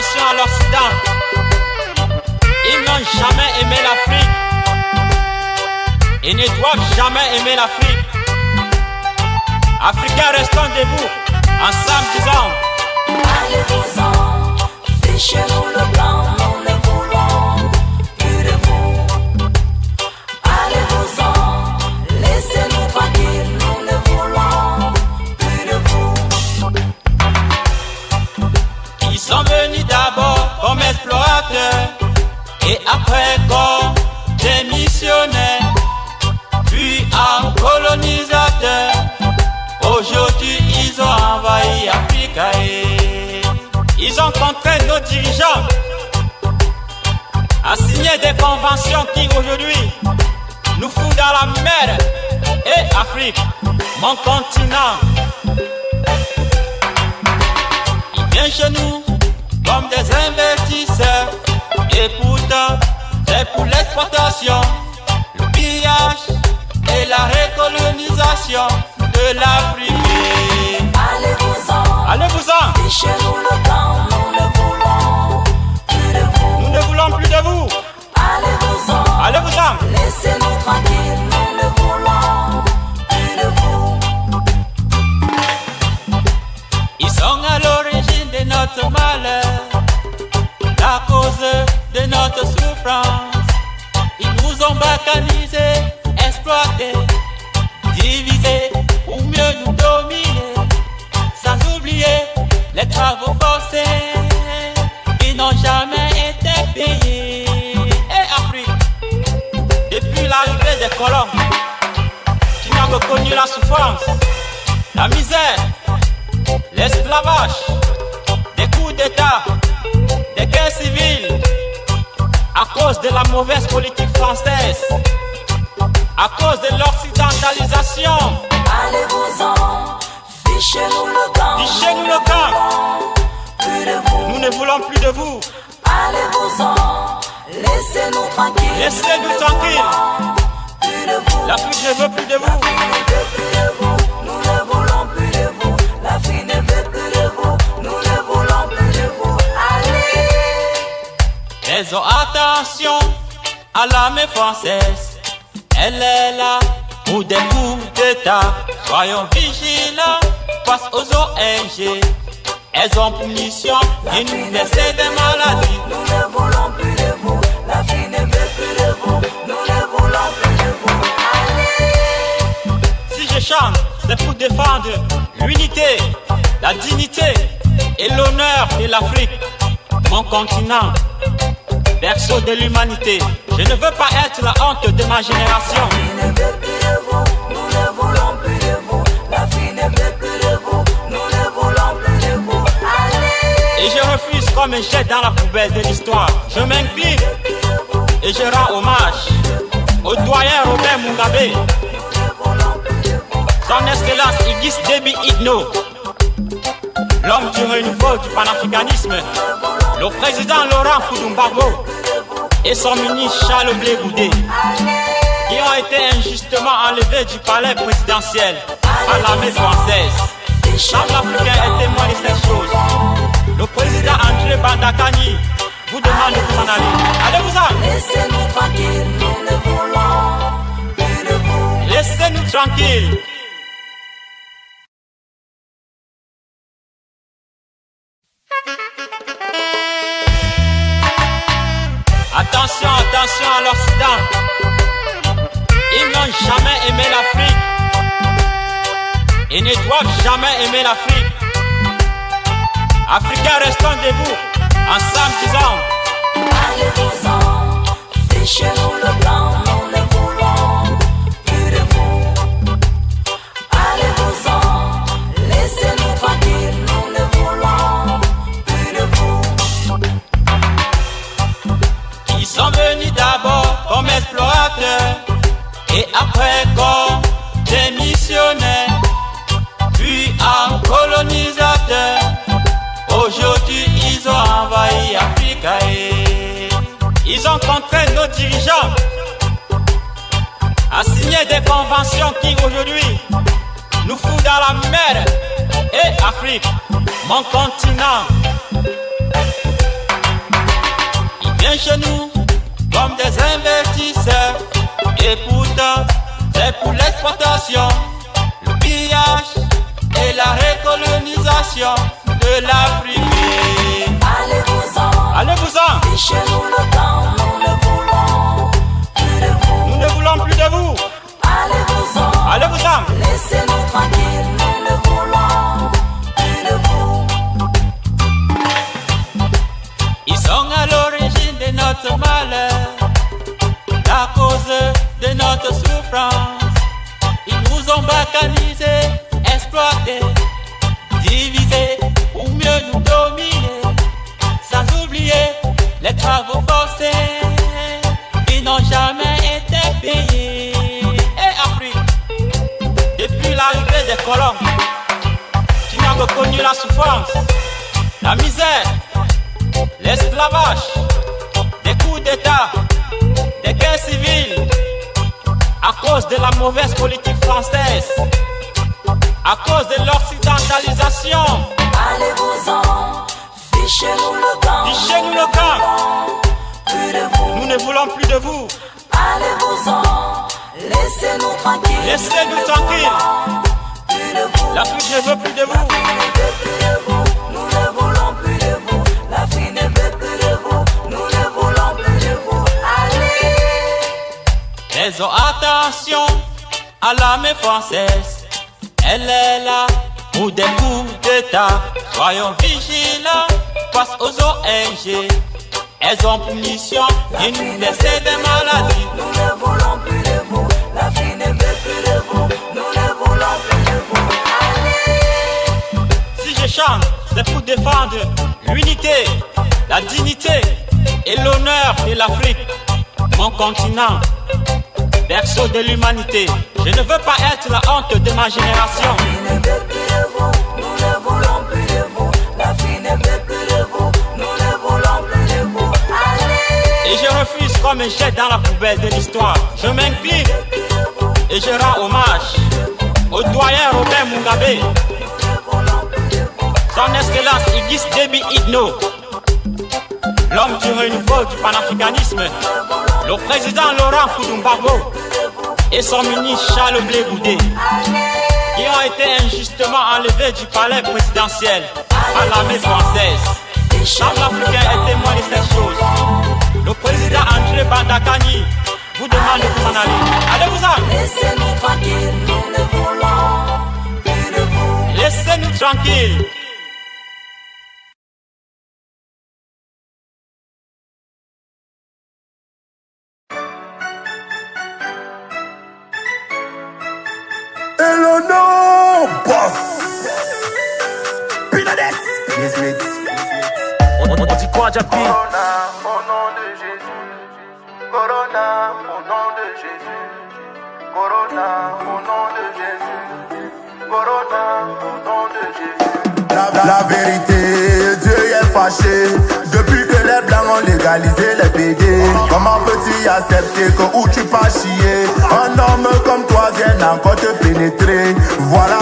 attention à l'Occident. Ils n'ont jamais aimé l'Afrique et ne doivent jamais aimer l'Afrique. Africains, restons debout, ensemble disons: allez-vous-en, fichez-nous le blanc, nous ne voulons plus de vous. Allez-vous-en, laissez-nous tranquilles, nous ne voulons plus de vous. Ils sont venus d'abord comme explorateurs et après comme des missionnaires, puis en colonisateurs. Aujourd'hui ils ont envahi Afrique et ils ont contraint nos dirigeants à signer des conventions qui aujourd'hui nous foutent dans la mer. Et Afrique, mon continent, ils viennent chez nous comme des investisseurs et pourtant c'est pour l'exploitation, le pillage et la recolonisation de l'Afrique. Allez-vous-en, Allez-vous-en, fichez-nous le blanc, nous ne voulons plus de vous. nous ne voulons plus de vous. Allez-vous-en, Allez-vous-en, laissez-nous tranquilles, nous ne voulons plus de vous. ils sont à l'origine de notre malheur, la cause de notre souffrance. Ils nous ont balkanisés, exploités, divisés pour mieux nous dominer, sans oublier les travaux forcés qui n'ont jamais été payés. Et Afrique, depuis l'arrivée des colons, qui n'a que connu la souffrance, la misère, l'esclavage, des coups d'État, des guerres civiles, à cause de la mauvaise politique française, à cause de l'occidentalisation. Allez-vous-en, fichez-nous le camp, Fichez-nous le camp. plus de vous. Nous ne voulons plus de vous. Allez-vous-en, laissez-nous tranquilles, Laissez-nous tranquilles. plus de vous. L'Afrique ne veut plus de La vous. vie ne veut plus de vous, nous ne voulons plus de vous. La vie ne veut plus de vous, nous ne voulons plus de vous. Allez, Faisons attention à l'armée française. Elle est là pour des coups d'État. Soyons vigilants face aux ONG. Elles ont pour mission de nous laisser des maladies. nous ne voulons plus de vous. La vie ne veut plus de vous, nous ne voulons plus de vous. Allez, Si je chante, c'est pour défendre l'unité, la dignité et l'honneur de l'Afrique, mon continent, berceau de l'humanité. Je ne veux pas être la honte de ma génération. la vie ne veut plus de vous, nous ne voulons plus de vous. La vie ne veut plus de vous, nous ne voulons plus de vous. Allez, Et je refuse comme un jet dans la poubelle de l'histoire. Je m'incline et je rends hommage au doyen Robert Mugabe, son excellence Idriss Déby Itno, l'homme du renouveau du panafricanisme, le président Laurent Gbagbo et son ministre Charles Blé Goudé, qui ont été injustement enlevés du palais présidentiel par l'armée française. Chaque Africain est témoin de cette chose. Le président André Bandakani vous demande de vous en aller. Allez-vous-en. laissez-nous tranquilles, nous ne voulons plus de vous. Laissez-nous tranquilles. Attention, attention à l'Occident. Ils n'ont jamais aimé l'Afrique et ne doivent jamais aimer l'Afrique. Africains, restons debout, ensemble disons: Allez-vous-en, fichez-nous le blanc, nous ne voulons plus de vous. Allez-vous-en, laissez-nous tranquilles, nous ne voulons plus de vous. Ils sont venus d'abord comme explorateurs et après comme des missionnaires, puis en colonisateurs. Aujourd'hui ils ont envahi Afrique et ils ont contraint nos dirigeants à signer des conventions qui aujourd'hui nous foutent dans la mer. Et Afrique, mon continent, viennent chez nous comme des investisseurs. Et pourtant, c'est pour l'exploitation, le pillage et la recolonisation de l'Afrique. Allez-vous-en, allez-vous-en. Fichez-nous le camp, nous ne voulons plus de vous. Nous ne voulons plus de vous. Allez-vous-en, allez-vous-en. Laissez-nous tranquilles, nous ne voulons plus de vous. Ils sont à l'origine de notre malheur, la cause de notre souffrance. Ils nous ont bacanisés, exploités, divisés pour mieux nous dominer, sans oublier les travaux forcés qui n'ont jamais été payés. Et Afrique, depuis l'arrivée des colons, qui n'ont que connu la souffrance, la misère, l'esclavage, des coups d'État, des guerres civiles, à cause de la mauvaise politique française, à cause de l'occidentalisation. Allez-vous-en, fichez-nous le camp, Fichez-nous le camp. plus de vous. Nous ne voulons plus de vous. Allez-vous-en, laissez-nous tranquilles, Laissez-nous tranquilles. plus de vous. L'Afrique ne veut plus de La vous. fille ne veut plus de vous, nous ne voulons plus de vous. La fille ne veut plus de vous, nous ne voulons plus de vous. Allez. Faisons attention à l'armée française. Elle est là pour des coups d'État. Soyons vigilants face aux ONG. Elles ont pour mission de nous laisser des maladies. Nous ne voulons plus de vous. La fille ne veut plus de vous, nous ne voulons plus de vous. Allez. Si je chante, c'est pour défendre l'unité, la dignité et l'honneur de l'Afrique, mon continent, berceau de l'humanité. Je ne veux pas être la honte de ma génération. La fille ne veut plus de vous, nous ne voulons plus de vous. La fille ne veut plus de vous, nous ne voulons plus de vous. Allez. Et je refuse comme un jet dans la poubelle de l'histoire. Je m'incline et je rends hommage au doyen Robert Mugabe, son excellence Idriss Déby Itno, l'homme du renouveau du panafricanisme, le président Laurent Gbagbo et son ministre Charles Blé Goudé, qui ont été injustement enlevés du palais présidentiel par l'armée française. Chaque Africain est témoin de cette chose. Le président André Bandakani vous demande de vous en aller. Allez-vous-en. Laissez-nous tranquilles, nous ne voulons plus de vous. Laissez-nous tranquilles. Hello, no, boss. Pinades. Yes, wait. On dit quoi, Japi? Corona, au nom de Jésus. Corona, au nom de Jésus. Corona, au nom de Jésus. Corona, au nom de Jésus. La vérité, Dieu est fâché. Depuis que les blancs ont légalisé les PD, comment peux-tu accepter que où tu pas chier? Un homme comme toi vient encore te pénétrer. Voilà